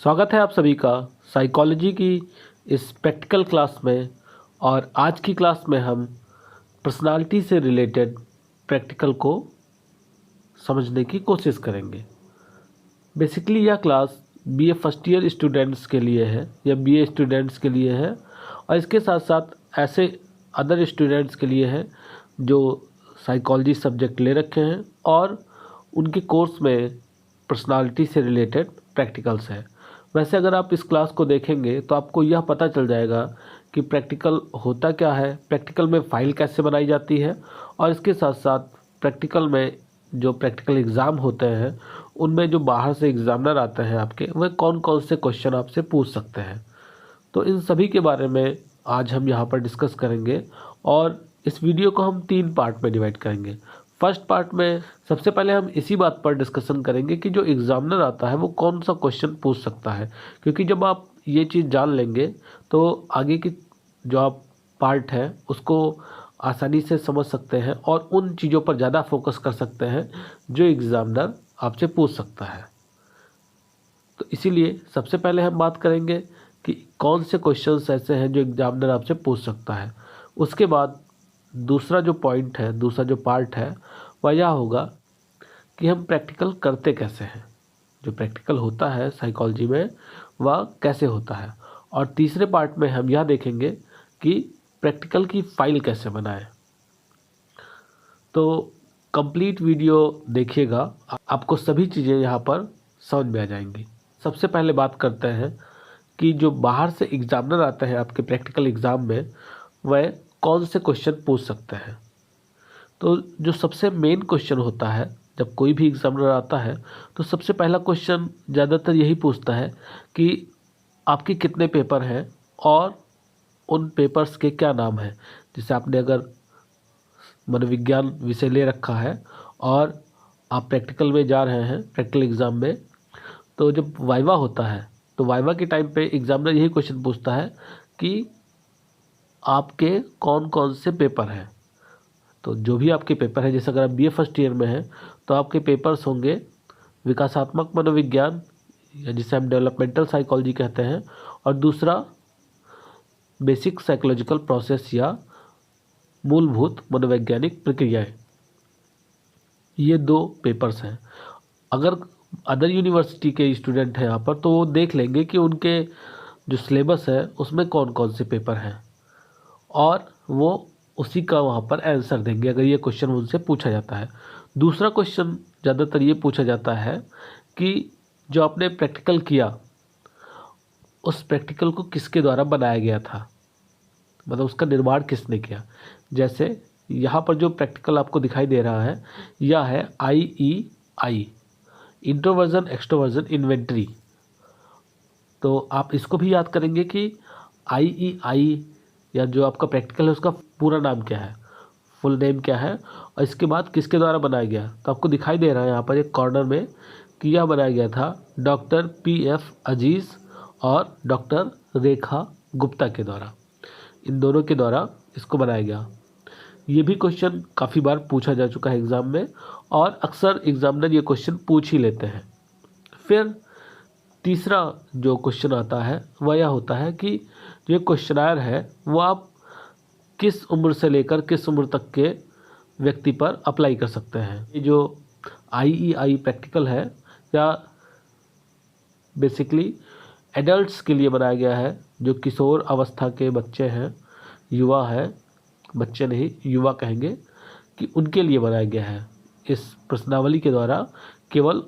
स्वागत है आप सभी का साइकोलॉजी की इस प्रैक्टिकल क्लास में। और आज की क्लास में हम पर्सनालिटी से रिलेटेड प्रैक्टिकल को समझने की कोशिश करेंगे। बेसिकली यह class BA first year students के लिए है या बीए स्टूडेंट्स के लिए है, और इसके साथ साथ ऐसे अदर स्टूडेंट्स के लिए है जो साइकोलॉजी सब्जेक्ट ले रखे हैं और उनके कोर्स में पर्सनालिटी से रिलेटेड प्रैक्टिकल्स है। वैसे अगर आप इस क्लास को देखेंगे तो आपको यह पता चल जाएगा कि प्रैक्टिकल होता क्या है, प्रैक्टिकल में फ़ाइल कैसे बनाई जाती है, और इसके साथ साथ प्रैक्टिकल में जो प्रैक्टिकल एग्ज़ाम होते हैं उनमें जो बाहर से एग्ज़ामिनर आते हैं आपके, वह कौन कौन से क्वेश्चन आपसे पूछ सकते हैं। तो इन सभी के बारे में आज हम यहाँ पर डिस्कस करेंगे और इस वीडियो को हम 3 पार्ट में डिवाइड करेंगे। फर्स्ट पार्ट में सबसे पहले हम इसी बात पर डिस्कशन करेंगे कि जो एग्ज़ामिनर आता है वो कौन सा क्वेश्चन पूछ सकता है, क्योंकि जब आप ये चीज़ जान लेंगे तो आगे की जो आप पार्ट है उसको आसानी से समझ सकते हैं और उन चीज़ों पर ज़्यादा फोकस कर सकते हैं जो एग्ज़ामिनर आपसे पूछ सकता है। तो इसीलिए सबसे पहले हम बात करेंगे कि कौन से क्वेश्चंस ऐसे हैं जो एग्ज़ामिनर आपसे पूछ सकता है। उसके बाद दूसरा जो पॉइंट है, दूसरा जो पार्ट है वह यह होगा कि हम प्रैक्टिकल करते कैसे हैं, जो प्रैक्टिकल होता है साइकोलॉजी में वह कैसे होता है। और तीसरे पार्ट में हम यह देखेंगे कि प्रैक्टिकल की फ़ाइल कैसे बनाएं। तो कंप्लीट वीडियो देखिएगा, आपको सभी चीज़ें यहाँ पर समझ में आ जाएंगी। सबसे पहले बात करते हैं कि जो बाहर से एग्ज़ामिनर आते हैं आपके प्रैक्टिकल एग्ज़ाम में, वह कौन से क्वेश्चन पूछ सकते हैं। तो जो सबसे मेन क्वेश्चन होता है जब कोई भी एग्ज़ामिनर आता है तो सबसे पहला क्वेश्चन ज़्यादातर यही पूछता है कि आपके कितने पेपर हैं और उन पेपर्स के क्या नाम हैं। जैसे आपने अगर मनोविज्ञान विषय ले रखा है और आप प्रैक्टिकल में जा रहे हैं, प्रैक्टिकल एग्ज़ाम में, तो जब वाइवा होता है तो वाइवा के टाइम पे एग्ज़ामिनर यही क्वेश्चन पूछता है कि आपके कौन कौन से पेपर हैं। तो जो भी आपके पेपर है, जैसे अगर आप बीए फर्स्ट ईयर में हैं तो आपके पेपर्स होंगे विकासात्मक मनोविज्ञान या जिसे हम डेवलपमेंटल साइकोलॉजी कहते हैं, और दूसरा बेसिक साइकोलॉजिकल प्रोसेस या मूलभूत मनोवैज्ञानिक प्रक्रियाएं। ये 2 पेपर्स हैं। अगर अदर यूनिवर्सिटी के स्टूडेंट हैं यहाँ पर तो वो देख लेंगे कि उनके जो सिलेबस है उसमें कौन कौन से पेपर हैं और वो उसी का वहाँ पर आंसर देंगे अगर ये क्वेश्चन उनसे पूछा जाता है। दूसरा क्वेश्चन ज़्यादातर ये पूछा जाता है कि जो आपने प्रैक्टिकल किया उस प्रैक्टिकल को किसके द्वारा बनाया गया था, मतलब उसका निर्माण किसने किया। जैसे यहाँ पर जो प्रैक्टिकल आपको दिखाई दे रहा है यह है IEI, इंट्रोवर्जन एक्सट्रोवर्जन इन्वेंटरी। तो आप इसको भी याद करेंगे कि IEI या जो आपका प्रैक्टिकल है उसका पूरा नाम क्या है, फुल नेम क्या है, और इसके बाद किसके द्वारा बनाया गया। तो आपको दिखाई दे रहा है यहाँ पर एक कॉर्नर में कि यह बनाया गया था डॉक्टर PF अजीज़ और डॉक्टर रेखा गुप्ता के द्वारा। इन दोनों के द्वारा इसको बनाया गया। ये भी क्वेश्चन काफ़ी बार पूछा जा चुका है एग्ज़ाम में और अक्सर एग्ज़ामिनर ये क्वेश्चन पूछ ही लेते हैं। फिर तीसरा जो क्वेश्चन आता है वह यह होता है कि जो क्वेश्चनायर है वो आप किस उम्र से लेकर किस उम्र तक के व्यक्ति पर अप्लाई कर सकते हैं। ये जो IEI प्रैक्टिकल है या बेसिकली एडल्ट्स के लिए बनाया गया है, जो किशोर अवस्था के बच्चे हैं, युवा है, बच्चे नहीं युवा कहेंगे, कि उनके लिए बनाया गया है। इस प्रश्नावली के द्वारा केवल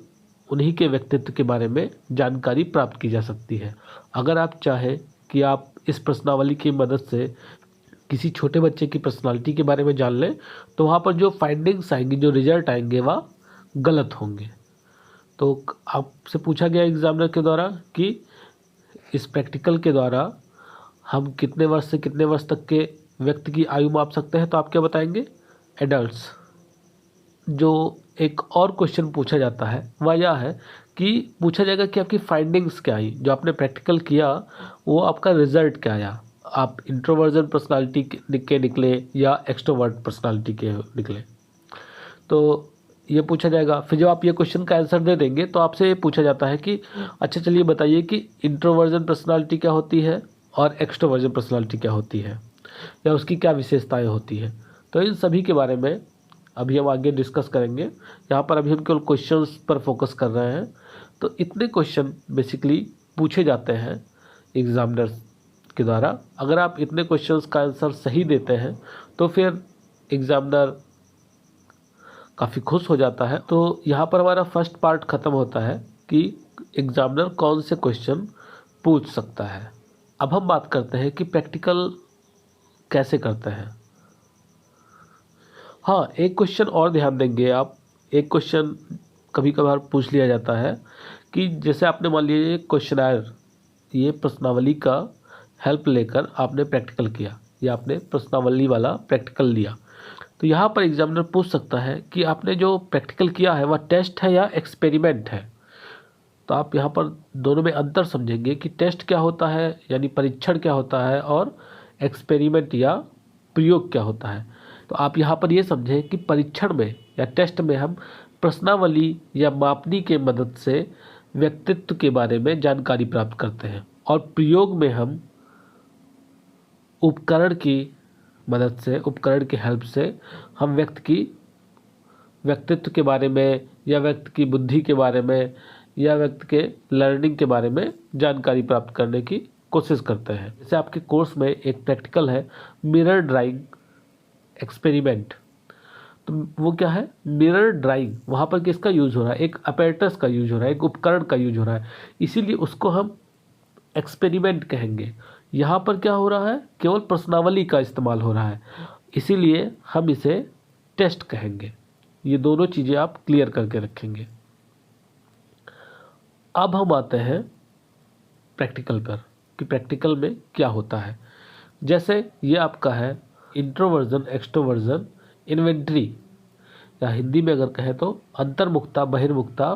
उन्हीं के व्यक्तित्व के बारे में जानकारी प्राप्त की जा सकती है। अगर आप चाहें कि आप इस प्रश्नावली की मदद से किसी छोटे बच्चे की पर्सनालिटी के बारे में जान लें तो वहाँ पर जो फाइंडिंग्स आएंगी, जो रिजल्ट आएंगे वह गलत होंगे। तो आपसे पूछा गया एग्जामिनर के द्वारा कि इस प्रैक्टिकल के द्वारा हम कितने वर्ष से कितने वर्ष तक के व्यक्ति की आयु माप सकते हैं, तो आप क्या बताएंगे, एडल्ट्स। जो एक और क्वेश्चन पूछा जाता है वह यह है कि पूछा जाएगा कि आपकी फाइंडिंग्स क्या आई, जो आपने प्रैक्टिकल किया वो आपका रिजल्ट क्या आया, आप इंट्रोवर्जन पर्सनालिटी के निकले या एक्सट्रोवर्ट पर्सनालिटी के निकले। तो ये पूछा जाएगा। फिर जब आप ये क्वेश्चन का आंसर दे देंगे तो आपसे ये पूछा जाता है कि अच्छा चलिए बताइए कि इंट्रोवर्जन पर्सनालिटी क्या होती है और एक्सट्रोवर्जन पर्सनालिटी क्या होती है, या उसकी क्या विशेषताएं होती है। तो इन सभी के बारे में अभी हम आगे डिस्कस करेंगे। यहाँ पर अभी हम केवल क्वेश्चंस पर फोकस कर रहे हैं। तो इतने क्वेश्चन बेसिकली पूछे जाते हैं एग्जामिनर्स के द्वारा। अगर आप इतने क्वेश्चंस का आंसर सही देते हैं तो फिर एग्जामिनर काफ़ी खुश हो जाता है। तो यहाँ पर हमारा फर्स्ट पार्ट ख़त्म होता है कि एग्जामिनर कौन से क्वेश्चन पूछ सकता है। अब हम बात करते हैं कि प्रैक्टिकल कैसे करते हैं। हाँ, एक क्वेश्चन और ध्यान देंगे आप। एक क्वेश्चन कभी कभार पूछ लिया जाता है कि जैसे आपने मान लीजिए क्वेश्चनर, ये प्रश्नावली का हेल्प लेकर आपने प्रैक्टिकल किया या आपने प्रश्नावली वाला प्रैक्टिकल लिया, तो यहाँ पर एग्जामिनर पूछ सकता है कि आपने जो प्रैक्टिकल किया है वह टेस्ट है या एक्सपेरिमेंट है। तो आप यहाँ पर दोनों में अंतर समझेंगे कि टेस्ट क्या होता है यानी परीक्षण क्या होता है, और एक्सपेरिमेंट या प्रयोग क्या होता है। तो आप यहाँ पर ये समझें कि परीक्षण में या टेस्ट में हम प्रश्नावली या मापनी के मदद से व्यक्तित्व के बारे में जानकारी प्राप्त करते हैं, और प्रयोग में हम उपकरण की मदद से, उपकरण की हेल्प से हम व्यक्तित्व के बारे में या व्यक्ति की बुद्धि के बारे में या व्यक्ति के लर्निंग के बारे में जानकारी प्राप्त करने की कोशिश करते हैं। जैसे आपके कोर्स में एक प्रैक्टिकल है मिरर ड्राइंग एक्सपेरिमेंट। तो वो क्या है, मिरर ड्राइंग। वहाँ पर किसका यूज हो रहा है, एक अपैरेटस का यूज हो रहा है, एक उपकरण का यूज हो रहा है, इसीलिए उसको हम एक्सपेरिमेंट कहेंगे। यहाँ पर क्या हो रहा है, केवल प्रश्नावली का इस्तेमाल हो रहा है, इसीलिए हम इसे टेस्ट कहेंगे। ये दोनों चीज़ें आप क्लियर करके रखेंगे। अब हम आते हैं प्रैक्टिकल पर कि प्रैक्टिकल में क्या होता है। जैसे ये आपका है इंट्रोवर्जन एक्सट्रोवर्जन इन्वेंटरी, या हिंदी में अगर कहें तो अंतर्मुखता बहिर्मुखता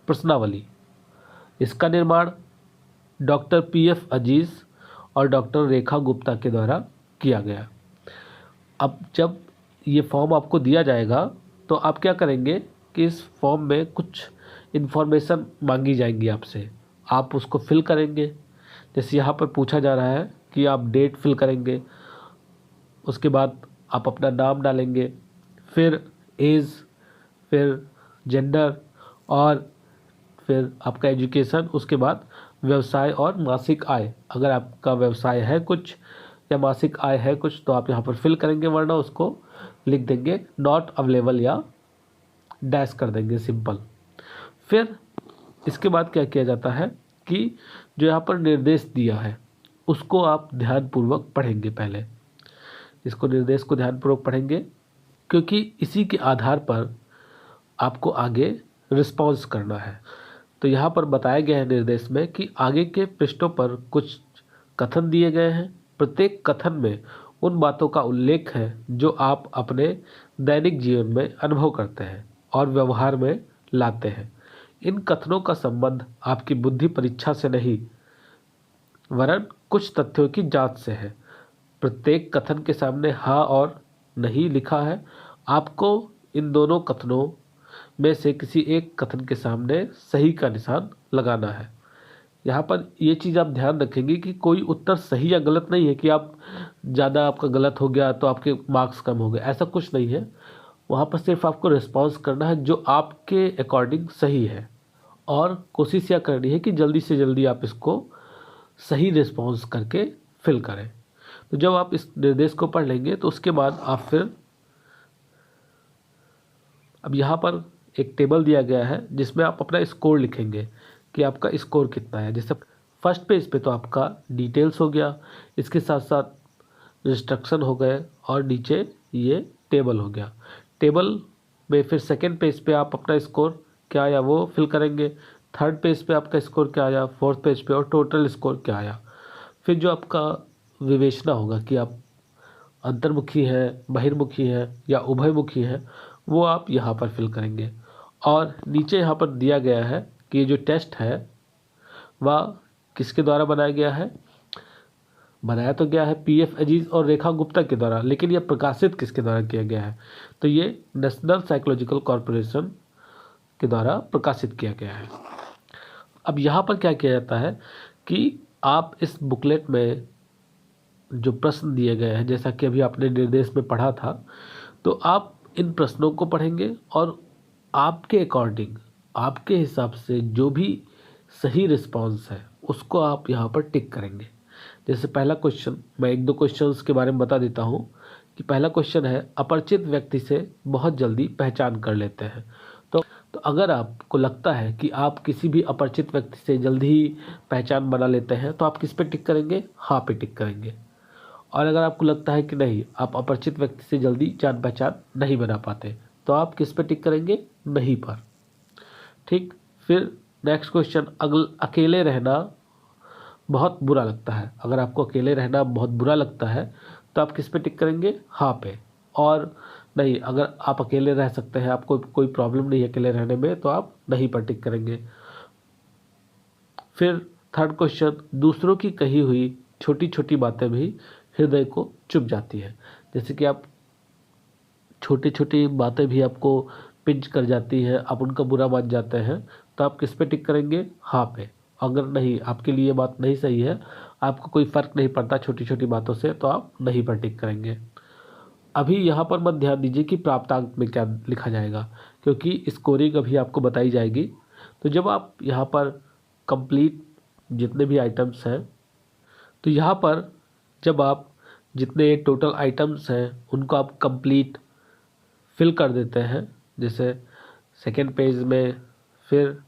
प्रश्नावली। इसका निर्माण डॉक्टर PF अजीज और डॉक्टर रेखा गुप्ता के द्वारा किया गया। अब जब ये फॉर्म आपको दिया जाएगा तो आप क्या करेंगे कि इस फॉर्म में कुछ इन्फॉर्मेशन मांगी जाएंगी आपसे, आप उसको फिल करेंगे। जैसे यहाँ पर पूछा जा रहा है कि आप डेट फिल करेंगे, उसके बाद आप अपना नाम डालेंगे, फिर एज, फिर जेंडर, और फिर आपका एजुकेशन, उसके बाद व्यवसाय और मासिक आय। अगर आपका व्यवसाय है कुछ या मासिक आय है कुछ तो आप यहाँ पर फिल करेंगे, वरना उसको लिख देंगे नॉट अवेलेबल या डैश कर देंगे सिंपल। फिर इसके बाद क्या किया जाता है कि जो यहाँ पर निर्देश दिया है उसको आप ध्यानपूर्वक पढ़ेंगे। पहले इसको निर्देश को ध्यानपूर्वक पढ़ेंगे, क्योंकि इसी के आधार पर आपको आगे रिस्पॉन्स करना है। तो यहाँ पर बताया गया है निर्देश में कि आगे के पृष्ठों पर कुछ कथन दिए गए हैं। प्रत्येक कथन में उन बातों का उल्लेख है जो आप अपने दैनिक जीवन में अनुभव करते हैं और व्यवहार में लाते हैं। इन कथनों का संबंध आपकी बुद्धि परीक्षा से नहीं, वरन कुछ तथ्यों की जांच से है। प्रत्येक कथन के सामने हाँ और नहीं लिखा है। आपको इन दोनों कथनों में से किसी एक कथन के सामने सही का निशान लगाना है। यहाँ पर ये चीज़ आप ध्यान रखेंगे कि कोई उत्तर सही या गलत नहीं है कि आप ज़्यादा आपका गलत हो गया तो आपके मार्क्स कम हो गए, ऐसा कुछ नहीं है। वहाँ पर सिर्फ आपको रिस्पॉन्स करना है जो आपके अकॉर्डिंग सही है, और कोशिश यह करनी है कि जल्दी से जल्दी आप इसको सही रिस्पॉन्स करके फिल करें। तो जब आप इस निर्देश को पढ़ लेंगे तो उसके बाद आप फिर, अब यहाँ पर एक टेबल दिया गया है जिसमें आप अपना स्कोर लिखेंगे कि आपका स्कोर कितना है। जैसे फर्स्ट पेज पे तो आपका डिटेल्स हो गया, इसके साथ साथ इंस्ट्रक्शन हो गए, और नीचे ये टेबल हो गया। टेबल में फिर सेकंड पेज पे आप अपना स्कोर क्या आया वो फिल करेंगे, थर्ड पेज पे आपका स्कोर क्या आया, फोर्थ पेज पे और टोटल स्कोर क्या आया। फिर जो आपका विवेचना होगा कि आप अंतर्मुखी हैं, बहिर्मुखी हैं या उभयमुखी हैं, वो आप यहाँ पर फिल करेंगे। और नीचे यहाँ पर दिया गया है कि ये जो टेस्ट है वह किसके द्वारा बनाया गया है, बनाया तो गया है पीएफ अजीज और रेखा गुप्ता के द्वारा, लेकिन यह प्रकाशित किसके द्वारा किया गया है? तो ये नेशनल साइकोलॉजिकल कॉरपोरेशन के द्वारा प्रकाशित किया गया है। अब यहाँ पर क्या किया जाता है कि आप इस बुकलेट में जो प्रश्न दिए गए हैं, जैसा कि अभी आपने निर्देश में पढ़ा था, तो आप इन प्रश्नों को पढ़ेंगे और आपके अकॉर्डिंग, आपके हिसाब से जो भी सही रिस्पांस है उसको आप यहाँ पर टिक करेंगे। जैसे पहला क्वेश्चन, मैं एक दो क्वेश्चंस के बारे में बता देता हूँ कि पहला क्वेश्चन है, अपरिचित व्यक्ति से बहुत जल्दी पहचान कर लेते हैं। तो अगर आपको लगता है कि आप किसी भी अपरिचित व्यक्ति से जल्दी ही पहचान बना लेते हैं तो आप किस पे टिक करेंगे? हाँ पे टिक करेंगे। और अगर आपको लगता है कि नहीं, आप अपरिचित व्यक्ति से जल्दी जान पहचान नहीं बना पाते, तो आप किस पे टिक करेंगे? नहीं पर। ठीक। फिर नेक्स्ट क्वेश्चन, अकेले रहना बहुत बुरा लगता है। अगर आपको अकेले रहना बहुत बुरा लगता है तो आप किस पे टिक करेंगे? हाँ पे। और नहीं, अगर आप अकेले रह सकते हैं, आपको कोई प्रॉब्लम नहीं है अकेले रहने में, तो आप नहीं पर टिक करेंगे। फिर थर्ड क्वेश्चन, दूसरों की कही हुई छोटी छोटी बातें भी हृदय को चुभ जाती है। जैसे कि आप छोटी छोटी बातें भी आपको पिंच कर जाती हैं, आप उनका बुरा मान जाते हैं, तो आप किस पे टिक करेंगे? हाँ पे। अगर नहीं, आपके लिए बात नहीं सही है, आपको कोई फ़र्क नहीं पड़ता छोटी छोटी बातों से, तो आप नहीं पर टिक करेंगे। अभी यहाँ पर मत ध्यान दीजिए कि प्राप्तांक में क्या लिखा जाएगा, क्योंकि स्कोरिंग अभी आपको बताई जाएगी। तो जब आप यहाँ पर कंप्लीट जितने भी आइटम्स हैं, तो यहाँ पर जब आप जितने टोटल आइटम्स हैं उनको आप कंप्लीट फिल कर देते हैं, जैसे सेकेंड पेज में, फिर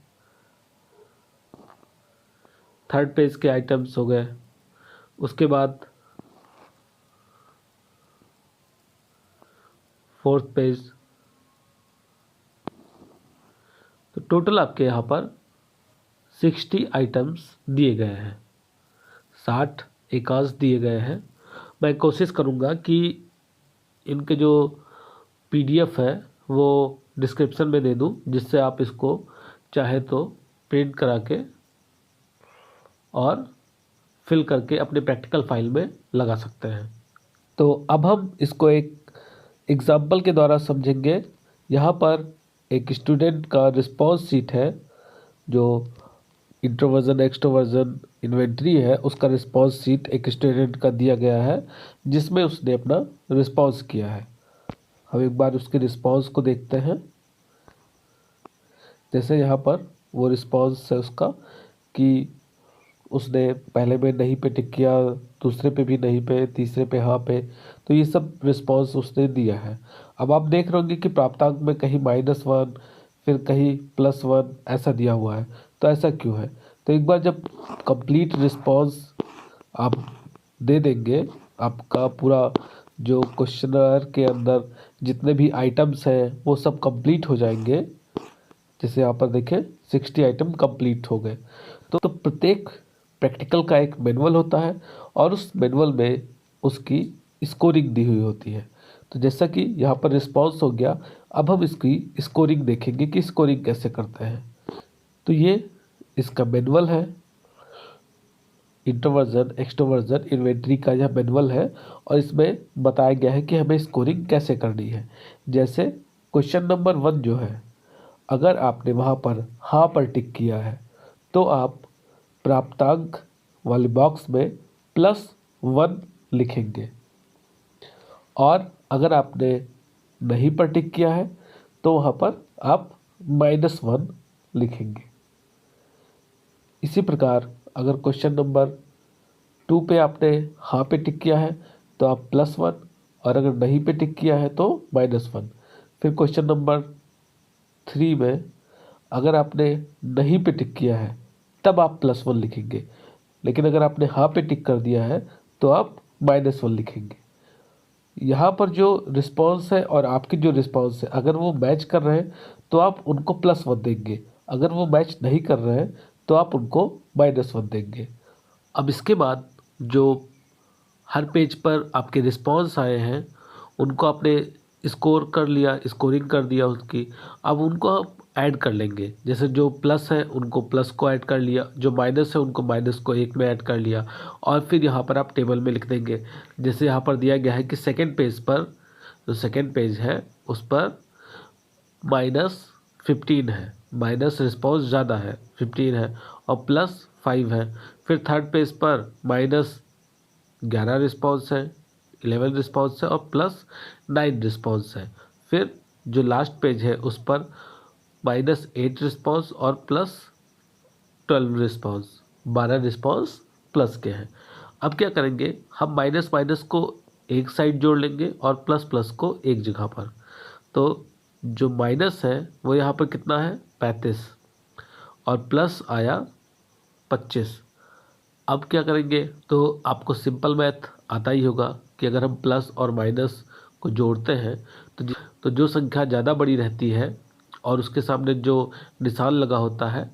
थर्ड पेज के आइटम्स हो गए, उसके बाद फोर्थ पेज, तो टोटल आपके यहाँ पर 60 आइटम्स दिए गए हैं, 60 एकांश दिए गए हैं। मैं कोशिश करूँगा कि इनके जो पीडीएफ है वो डिस्क्रिप्शन में दे दूँ, जिससे आप इसको चाहे तो प्रिंट करा के और फिल करके अपने प्रैक्टिकल फाइल में लगा सकते हैं। तो अब हम इसको एक एग्जाम्पल के द्वारा समझेंगे। यहाँ पर एक स्टूडेंट का रिस्पॉन्स शीट है, जो इंट्रोवर्जन एक्सट्रोवर्जन इन्वेंट्री है, उसका रिस्पॉन्स शीट एक स्टूडेंट का दिया गया है, जिसमें उसने अपना रिस्पॉन्स किया है। हम एक बार उसके रिस्पॉन्स को देखते हैं। जैसे यहाँ पर वो रिस्पॉन्स है उसका कि उसने पहले में नहीं पे टिक किया, दूसरे पे भी नहीं पे, तीसरे पे हाँ पे, तो ये सब रिस्पॉन्स उसने दिया है। अब आप देख रहे होंगे कि प्राप्तांक में कहीं -1, फिर कहीं +1 ऐसा दिया हुआ है। तो ऐसा क्यों है? तो एक बार जब कंप्लीट रिस्पॉन्स आप दे देंगे, आपका पूरा जो क्वेश्चनर के अंदर जितने भी आइटम्स हैं वो सब कंप्लीट हो जाएंगे। जैसे यहाँ पर देखें 60 आइटम कंप्लीट हो गए। तो प्रत्येक प्रैक्टिकल का एक मैनुअल होता है और उस मैनुअल में उसकी स्कोरिंग दी हुई होती है। तो जैसा कि यहाँ पर रिस्पॉन्स हो गया, अब हम इसकी स्कोरिंग देखेंगे कि स्कोरिंग कैसे करते हैं। तो ये इसका मैनुअल है, इंट्रोवर्जन एक्सट्रोवर्जन इन्वेंट्री का यह मैनुअल है, और इसमें बताया गया है कि हमें स्कोरिंग कैसे करनी है। जैसे क्वेश्चन नंबर 1 जो है, अगर आपने वहाँ पर हाँ पर टिक किया है तो आप प्राप्तांक वाले बॉक्स में +1 लिखेंगे, और अगर आपने नहीं पर टिक किया है तो वहाँ पर आप -1 लिखेंगे। इसी प्रकार अगर क्वेश्चन नंबर 2 पे आपने हाँ पे टिक किया है तो आप +1, और अगर नहीं पे टिक किया है तो -1। फिर क्वेश्चन नंबर 3 में अगर आपने नहीं पे टिक किया है तब आप +1 लिखेंगे, लेकिन अगर आपने हाँ पे टिक कर दिया है तो आप -1 लिखेंगे। यहाँ पर जो रिस्पॉन्स है और आपकी जो रिस्पॉन्स है, अगर वो मैच कर रहे हैं तो आप उनको +1 देंगे, अगर वो मैच नहीं कर रहे हैं तो आप उनको -1 देंगे। अब इसके बाद जो हर पेज पर आपके रिस्पॉन्स आए हैं उनको आपने स्कोर कर लिया, स्कोरिंग कर दिया उसकी। अब उनको आप ऐड कर लेंगे। जैसे जो प्लस है उनको प्लस को ऐड कर लिया, जो माइनस है उनको माइनस को एक में ऐड कर लिया, और फिर यहाँ पर आप टेबल में लिख देंगे। जैसे यहाँ पर दिया गया है कि सेकेंड पेज पर, जो सेकेंड पेज है उस पर -15 है, माइनस रिस्पॉन्स ज़्यादा है 15 है, और +5 है। फिर थर्ड पेज पर -11 रिस्पॉन्स है, 11 रिस्पॉन्स है, और +9 रिस्पॉन्स है। फिर जो लास्ट पेज है उस पर -8 रिस्पॉन्स और +12 रिस्पॉन्स, 12 रिस्पॉन्स प्लस के हैं। अब क्या करेंगे, हम माइनस माइनस को एक साइड जोड़ लेंगे और प्लस प्लस को एक जगह पर। तो जो माइनस है वो यहाँ पर कितना है 35, और प्लस आया 25। अब क्या करेंगे, तो आपको सिंपल मैथ आता ही होगा कि अगर हम प्लस और माइनस को जोड़ते हैं तो जो संख्या ज़्यादा बड़ी रहती है और उसके सामने जो निशान लगा होता है,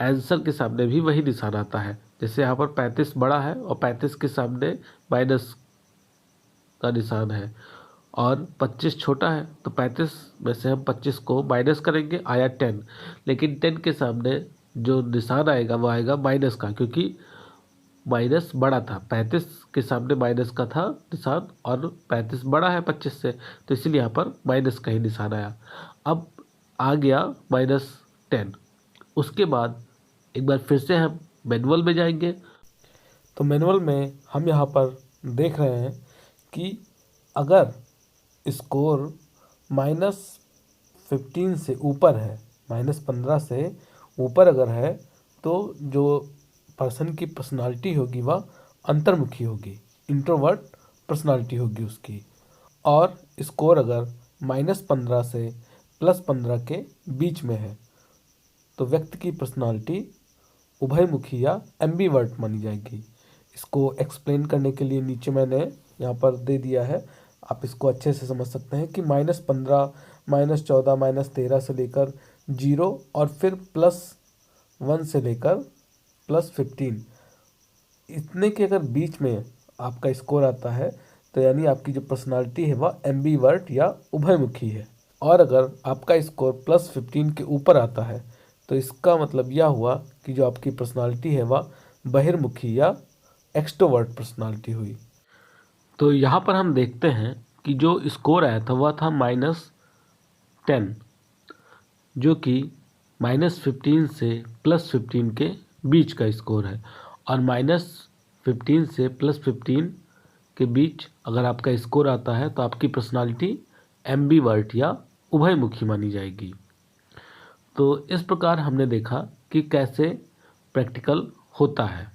आंसर के सामने भी वही निशान आता है। जैसे यहाँ पर 35 बड़ा है और 35 के सामने माइनस का निशान है, और 25 छोटा है, तो 35 में से हम 25 को माइनस करेंगे, आया 10। लेकिन 10 के सामने जो निशान आएगा वो आएगा माइनस का, क्योंकि माइनस बड़ा था, 35 के सामने माइनस का था निशान, और 35 बड़ा है 25 से, तो इसीलिए यहाँ पर माइनस का ही निशान आया। अब आ गया -10। उसके बाद एक बार फिर से हम मैनुअल में जाएंगे। तो मैनुअल में हम यहाँ पर देख रहे हैं कि अगर स्कोर -15 से ऊपर है, -15 से ऊपर अगर है, तो जो पर्सन की पर्सनालिटी होगी वह अंतर्मुखी होगी, इंट्रोवर्ट पर्सनालिटी होगी उसकी। और स्कोर अगर -15 से +15 के बीच में है तो व्यक्ति की पर्सनालिटी उभयमुखी या एम्बीवर्ट मानी जाएगी। इसको एक्सप्लेन करने के लिए नीचे मैंने यहाँ पर दे दिया है, आप इसको अच्छे से समझ सकते हैं कि -15, -14, -13 से लेकर 0 और फिर +1 से लेकर +15, इतने के अगर बीच में आपका स्कोर आता है तो यानी आपकी जो पर्सनालिटी है वह एम्बीवर्ट या उभयमुखी है। और अगर आपका स्कोर +15 के ऊपर आता है तो इसका मतलब यह हुआ कि जो आपकी पर्सनालिटी है वह बहिर्मुखी या एक्सट्रोवर्ट पर्सनालिटी हुई। तो यहाँ पर हम देखते हैं कि जो स्कोर आया था वह था -10, जो कि -15 से +15 के बीच का स्कोर है। और -15 से +15 के बीच अगर आपका स्कोर आता है तो आपकी पर्सनालिटी एम्बीवर्ट या उभयमुखी मानी जाएगी। तो इस प्रकार हमने देखा कि कैसे प्रैक्टिकल होता है।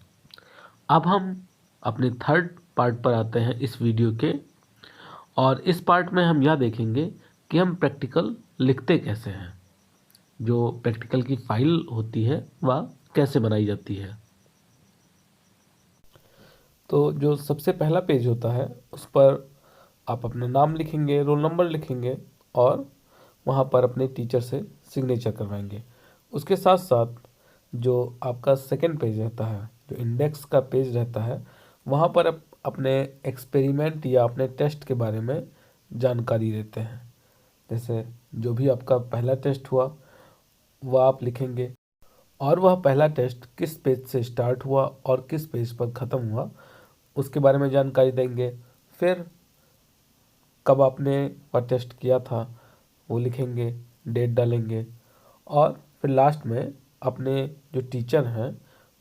अब हम अपने थर्ड पार्ट पर आते हैं इस वीडियो के, और इस पार्ट में हम यह देखेंगे कि हम प्रैक्टिकल लिखते कैसे हैं, जो प्रैक्टिकल की फाइल होती है वह कैसे बनाई जाती है। तो जो सबसे पहला पेज होता है उस पर आप अपना नाम लिखेंगे, रोल नंबर लिखेंगे और वहाँ पर अपने टीचर से सिग्नेचर करवाएंगे। उसके साथ साथ जो आपका सेकंड पेज रहता है, जो इंडेक्स का पेज रहता है, वहाँ पर आप अपने एक्सपेरिमेंट या अपने टेस्ट के बारे में जानकारी देते हैं। जैसे जो भी आपका पहला टेस्ट हुआ वह आप लिखेंगे, और वह पहला टेस्ट किस पेज से स्टार्ट हुआ और किस पेज पर ख़त्म हुआ उसके बारे में जानकारी देंगे। फिर कब आपने वह टेस्ट किया था वो लिखेंगे, डेट डालेंगे, और फिर लास्ट में अपने जो टीचर हैं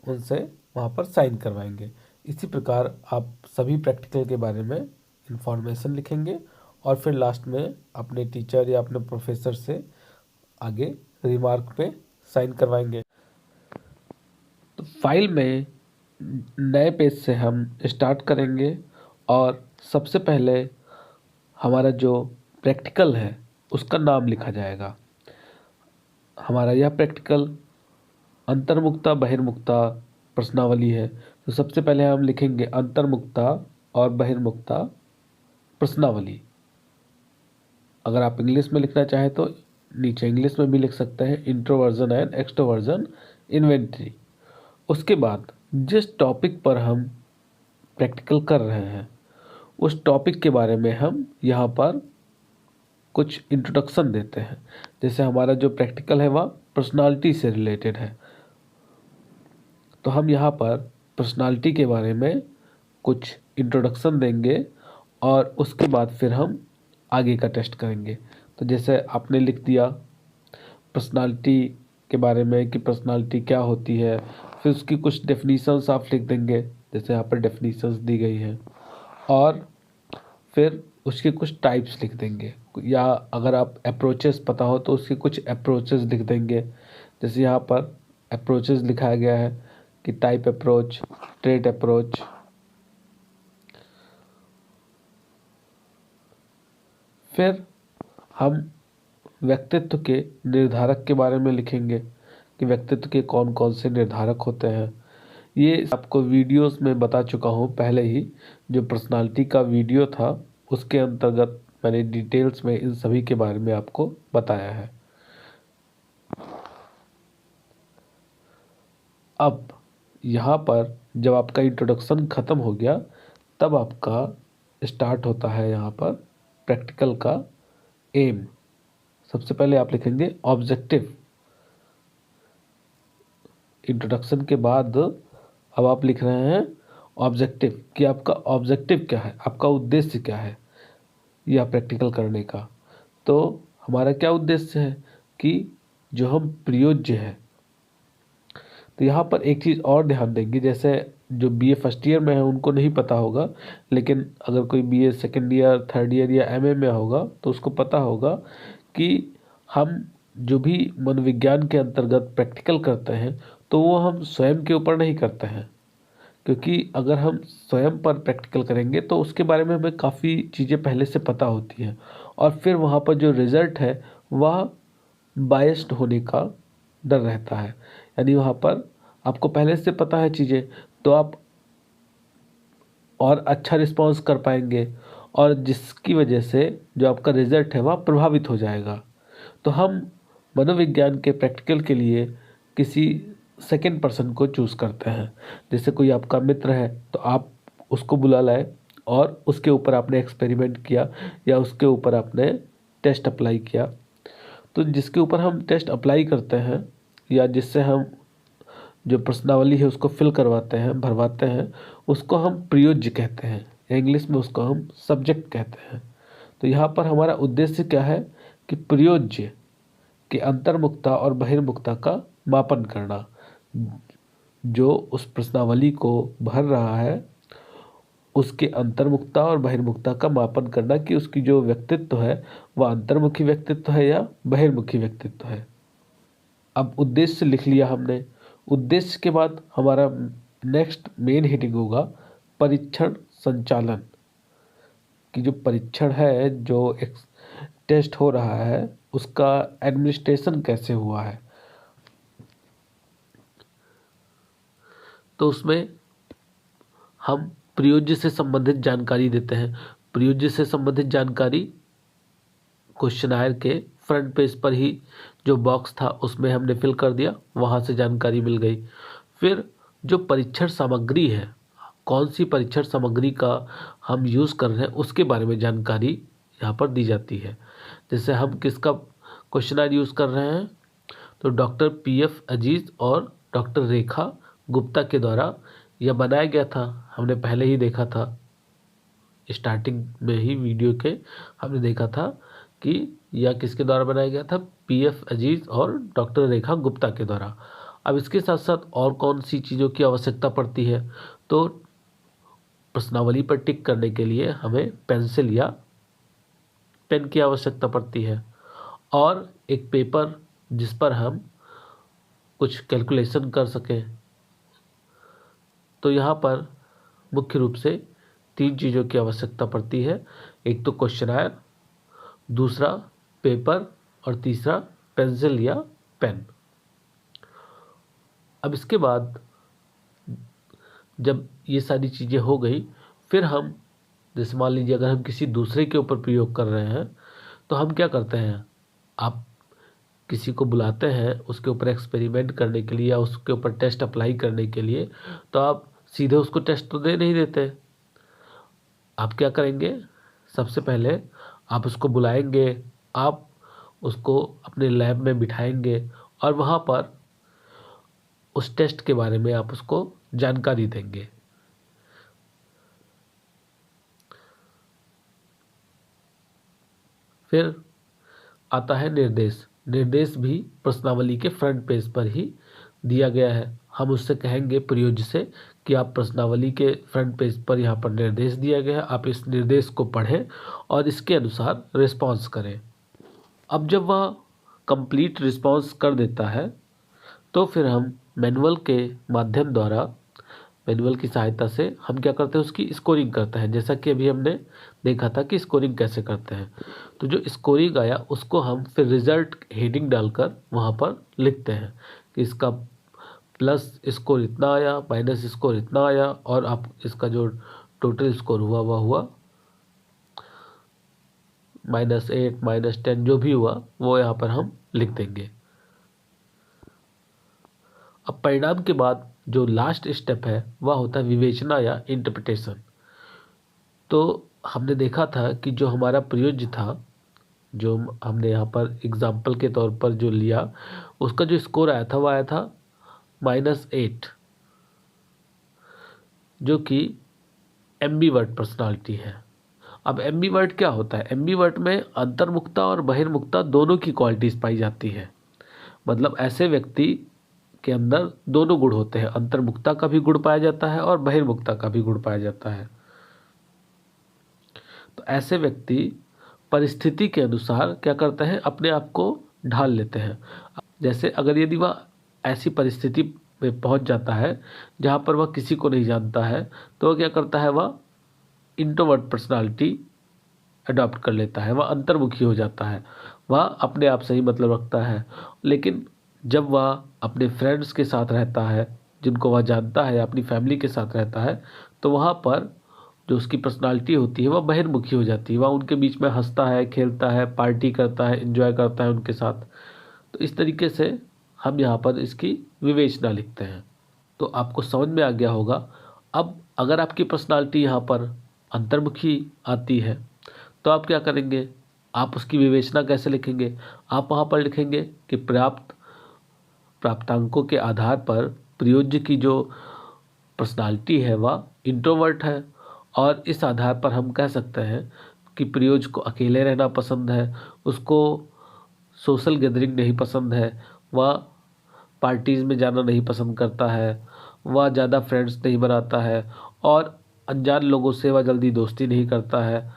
उनसे वहाँ पर साइन करवाएंगे। इसी प्रकार आप सभी प्रैक्टिकल के बारे में इंफॉर्मेशन लिखेंगे और फिर लास्ट में अपने टीचर या अपने प्रोफेसर से आगे रिमार्क पे साइन करवाएंगे। तो फाइल में नए पेज से हम स्टार्ट करेंगे, और सबसे पहले हमारा जो प्रैक्टिकल है उसका नाम लिखा जाएगा। हमारा यह प्रैक्टिकल अंतर्मुक्ता बहिर्मुक्ता प्रश्नावली है, तो सबसे पहले हम लिखेंगे अंतर्मुक्ता और बहिर्मुक्ता प्रश्नावली। अगर आप इंग्लिश में लिखना चाहें तो नीचे इंग्लिश में भी लिख सकते हैं, इंट्रोवर्जन एंड एक्सट्रोवर्जन इन्वेंटरी। उसके बाद जिस टॉपिक पर हम प्रैक्टिकल कर रहे हैं उस टॉपिक के बारे में हम यहाँ पर कुछ इंट्रोडक्शन देते हैं। जैसे हमारा जो प्रैक्टिकल है वह पर्सनालिटी से रिलेटेड है, तो हम यहाँ पर पर्सनालिटी के बारे में कुछ इंट्रोडक्शन देंगे और उसके बाद फिर हम आगे का टेस्ट करेंगे। तो जैसे आपने लिख दिया पर्सनालिटी के बारे में कि पर्सनालिटी क्या होती है, फिर उसकी कुछ डेफिनीशंस आप लिख देंगे, जैसे यहाँ पर डेफिनीशंस दी गई हैं, और फिर उसके कुछ टाइप्स लिख देंगे, या अगर आप अप्रोचेस पता हो तो उसके कुछ अप्रोचेस लिख देंगे। जैसे यहाँ पर अप्रोचेस लिखाया गया है कि टाइप अप्रोच, ट्रेट अप्रोच। फिर हम व्यक्तित्व के निर्धारक के बारे में लिखेंगे कि व्यक्तित्व के कौन कौन से निर्धारक होते हैं। ये आपको वीडियोस में बता चुका हूँ पहले ही, जो पर्सनालिटी का वीडियो था उसके अंतर्गत मैंने डिटेल्स में इन सभी के बारे में आपको बताया है। अब यहाँ पर जब आपका इंट्रोडक्शन ख़त्म हो गया तब आपका स्टार्ट होता है यहाँ पर प्रैक्टिकल का एम। सबसे पहले आप लिखेंगे ऑब्जेक्टिव। इंट्रोडक्शन के बाद अब आप लिख रहे हैं ऑब्जेक्टिव, कि आपका ऑब्जेक्टिव क्या है, आपका उद्देश्य क्या है यह प्रैक्टिकल करने का। तो हमारा क्या उद्देश्य है कि जो हम प्रयोज्य है। तो यहाँ पर एक चीज़ और ध्यान देंगे, जैसे जो बीए फर्स्ट ईयर में है उनको नहीं पता होगा, लेकिन अगर कोई BA second year, third year या एमए में होगा तो उसको पता होगा कि हम जो भी मनोविज्ञान के अंतर्गत प्रैक्टिकल करते हैं तो वो हम स्वयं के ऊपर नहीं करते हैं, क्योंकि अगर हम स्वयं पर प्रैक्टिकल करेंगे तो उसके बारे में हमें काफ़ी चीज़ें पहले से पता होती हैं, और फिर वहाँ पर जो रिज़ल्ट है वह बायस्ड होने का डर रहता है। यानी वहाँ पर आपको पहले से पता है चीज़ें, तो आप और अच्छा रिस्पॉन्स कर पाएंगे, और जिसकी वजह से जो आपका रिज़ल्ट है वह प्रभावित हो जाएगा। तो हम मनोविज्ञान के प्रैक्टिकल के लिए किसी सेकेंड पर्सन को चूज़ करते हैं। जैसे कोई आपका मित्र है तो आप उसको बुला लाए और उसके ऊपर आपने एक्सपेरिमेंट किया या उसके ऊपर आपने टेस्ट अप्लाई किया। तो जिसके ऊपर हम टेस्ट अप्लाई करते हैं या जिससे हम जो प्रश्नावली है उसको फिल करवाते हैं, भरवाते हैं, उसको हम प्रयोज्य कहते हैं, इंग्लिश में उसको हम सब्जेक्ट कहते हैं। तो यहाँ पर हमारा उद्देश्य क्या है कि प्रयोज्य के अंतर्मुखता और बहिर्मुखता का मापन करना। जो उस प्रश्नावली को भर रहा है उसके अंतर्मुखता और बहिर्मुखता का मापन करना कि उसकी जो व्यक्तित्व है वह अंतर्मुखी व्यक्तित्व है या बहिर्मुखी व्यक्तित्व है। अब उद्देश्य लिख लिया हमने। उद्देश्य के बाद हमारा नेक्स्ट मेन हेडिंग होगा परीक्षण संचालन, कि जो परीक्षण है, जो एक टेस्ट हो रहा है, उसका एडमिनिस्ट्रेशन कैसे हुआ है। तो उसमें हम प्रयोज्य से संबंधित जानकारी देते हैं। प्रयोज्य से संबंधित जानकारी क्वेश्चनायर के फ्रंट पेज पर ही जो बॉक्स था उसमें हमने फिल कर दिया, वहाँ से जानकारी मिल गई। फिर जो परीक्षण सामग्री है, कौन सी परीक्षण सामग्री का हम यूज़ कर रहे हैं उसके बारे में जानकारी यहाँ पर दी जाती है। जैसे हम किसका क्वेश्चनायर यूज़ कर रहे हैं, तो डॉक्टर PF अजीज़ और डॉक्टर रेखा गुप्ता के द्वारा यह बनाया गया था। हमने पहले ही देखा था, स्टार्टिंग में ही वीडियो के हमने देखा था कि यह किसके द्वारा बनाया गया था, PF अजीज़ और डॉक्टर रेखा गुप्ता के द्वारा। अब इसके साथ साथ और कौन सी चीज़ों की आवश्यकता पड़ती है, तो प्रश्नावली पर टिक करने के लिए हमें पेंसिल या पेन की आवश्यकता पड़ती है, और एक पेपर जिस पर हम कुछ कैलकुलेशन कर सकें। तो यहाँ पर मुख्य रूप से 3 चीज़ों की आवश्यकता पड़ती है, एक तो क्वेश्चनायर, दूसरा पेपर और तीसरा पेंसिल या पेन। अब इसके बाद जब ये सारी चीज़ें हो गई, फिर हम जैसे मान लीजिए अगर हम किसी दूसरे के ऊपर प्रयोग कर रहे हैं तो हम क्या करते हैं, आप किसी को बुलाते हैं उसके ऊपर एक्सपेरिमेंट करने के लिए या उसके ऊपर टेस्ट अप्लाई करने के लिए, तो आप सीधे उसको टेस्ट तो दे नहीं देते। आप क्या करेंगे, सबसे पहले आप उसको बुलाएंगे, आप उसको अपने लैब में बिठाएंगे और वहाँ पर उस टेस्ट के बारे में आप उसको जानकारी देंगे। फिर आता है निर्देश। निर्देश भी प्रश्नावली के फ्रंट पेज पर ही दिया गया है। हम उससे कहेंगे प्रयोज्य से कि आप प्रश्नावली के फ्रंट पेज पर यहाँ पर निर्देश दिया गया है, आप इस निर्देश को पढ़ें और इसके अनुसार रिस्पॉन्स करें। अब जब वह कंप्लीट रिस्पॉन्स कर देता है तो फिर हम मैनुअल के माध्यम द्वारा, मैनुअल की सहायता से हम क्या करते हैं, उसकी स्कोरिंग करते हैं। जैसा कि अभी हमने देखा था कि स्कोरिंग कैसे करते हैं। तो जो स्कोरिंग आया उसको हम फिर रिजल्ट हेडिंग डालकर वहाँ पर लिखते हैं कि इसका प्लस स्कोर इतना आया, माइनस स्कोर इतना आया, और आप इसका जो टोटल स्कोर हुआ वह हुआ -8 -10, जो भी हुआ वो यहाँ पर हम लिख देंगे। अब परिणाम के बाद जो लास्ट स्टेप है वह होता है विवेचना या इंटरप्रिटेशन। तो हमने देखा था कि जो हमारा प्रयोज्य था, जो हमने यहाँ पर एग्जाम्पल के तौर पर जो लिया, उसका जो स्कोर आया था वह आया था -8, जो कि एम्बीवर्ट पर्सनालिटी है। अब एम्बीवर्ट क्या होता है? एम्बीवर्ट में अंतर्मुखता और बहिर्मुखता दोनों की क्वालिटीज़ पाई जाती है। मतलब ऐसे व्यक्ति के अंदर दोनों गुण होते हैं, अंतर्मुखता का भी गुण पाया जाता है और बहिर्मुखता का भी गुण पाया जाता है। तो ऐसे व्यक्ति परिस्थिति के अनुसार क्या करते हैं, अपने आप को ढाल लेते हैं। जैसे अगर यदि वह ऐसी परिस्थिति में पहुंच जाता है जहां पर वह किसी को नहीं जानता है, तो वह क्या करता है, वह इंट्रोवर्ट पर्सनालिटी अडॉप्ट कर लेता है, वह अंतर्मुखी हो जाता है, वह अपने आप से ही मतलब रखता है। लेकिन जब वह अपने फ्रेंड्स के साथ रहता है, जिनको वह जानता है, अपनी फैमिली के साथ रहता है, तो वहाँ पर जो उसकी पर्सनालिटी होती है वह बहिर्मुखी हो जाती है। वह उनके बीच में हंसता है, खेलता है, पार्टी करता है, एंजॉय करता है उनके साथ। तो इस तरीके से हम यहाँ पर इसकी विवेचना लिखते हैं। तो आपको समझ में आ गया होगा। अब अगर आपकी पर्सनालिटी यहाँ पर अंतर्मुखी आती है तो आप क्या करेंगे, आप उसकी विवेचना कैसे लिखेंगे? आप वहाँ पर लिखेंगे कि प्राप्तांकों के आधार पर प्रयोज्य की जो पर्सनालिटी है वह इंट्रोवर्ट है, और इस आधार पर हम कह सकते हैं कि प्रयोज्य को अकेले रहना पसंद है, उसको सोशल गैदरिंग नहीं पसंद है, वह पार्टीज़ में जाना नहीं पसंद करता है, वह ज़्यादा फ्रेंड्स नहीं बनाता है, और अनजान लोगों से वह जल्दी दोस्ती नहीं करता है।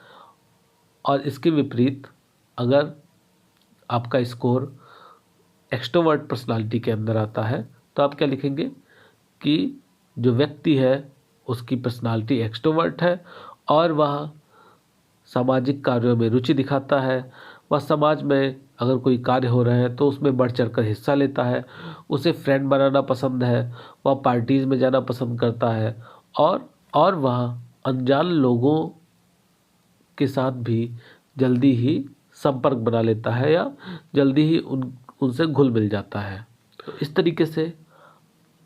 और इसके विपरीत अगर आपका स्कोर एक्सट्रोवर्ट पर्सनालिटी के अंदर आता है तो आप क्या लिखेंगे कि जो व्यक्ति है उसकी पर्सनालिटी एक्सट्रोवर्ट है और वह सामाजिक कार्यों में रुचि दिखाता है, वह समाज में अगर कोई कार्य हो रहे हैं तो उसमें बढ़ चढ़कर हिस्सा लेता है, उसे फ्रेंड बनाना पसंद है, वह पार्टीज़ में जाना पसंद करता है, और वह अनजान लोगों के साथ भी जल्दी ही संपर्क बना लेता है या जल्दी ही उनसे घुल मिल जाता है। तो इस तरीके से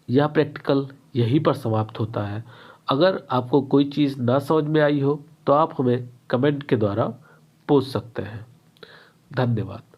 यह प्रैक्टिकल यहीं पर समाप्त होता है। अगर आपको कोई चीज़ ना समझ में आई हो तो आप हमें कमेंट के द्वारा पूछ सकते हैं। धन्यवाद।